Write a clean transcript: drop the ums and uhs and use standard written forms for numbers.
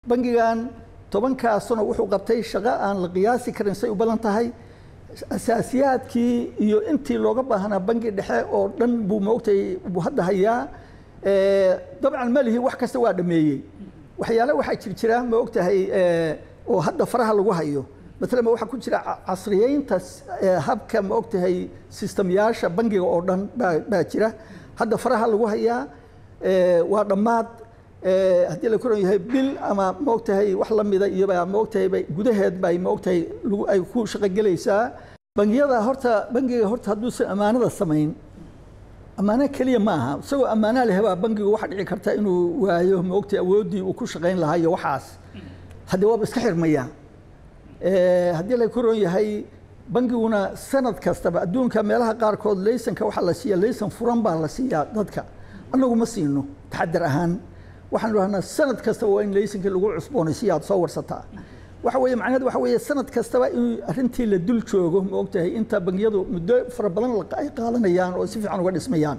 bangigan 10 sano wuxuu qabtay shaqo aan la qiyaasi karin say u badan tahay asaasiyaadkii iyo intii looga baahnaa bangi dhexe oo dhan buu moogtay buu hadda hayaa dabcan malihi wax kasta waa dhameeyay waxyaalo waxa jira moogtahay oo hadda faraha lagu hayo مثلا waxa ku jira casriyeynta habka moogtahay systemyaasha bangiga oo dhan baa jira hadda faraha lagu hayaa waa dhamaad hadii la koran yahay bil ama moogtahay wax la mid ah iyo baa moogtahay gudaheed bay moogtahay ay ku shaqo galaysaa bangiga horta hadduu si amaanada sameyn amaana kaliya ma aha isagoo amaana leh baa bangigu waxa dhici karta inuu waayo moogtahay awoodii uu ku shaqeyn lahaa iyo waxaas hadda waa iska xirmaya haddii la koran yahay bangiguna sanad kastaba adduunka meelaha qaar kood laysanka waxa la siiyaa laysan furan baa la siiyaa dadka anagu ma siino taxadar ahaan waxaan rahnaa sanad kasta waa in laysanka lagu cusboonaysiyo aad soo warsataa waxa weeye macnaheedu waxa weeye sanad kastaba in arrintii la dul joogo ma ogtahay inta bangiyadu muddo fara badan ay qaadanayaan oo si fiican uga dhismayaan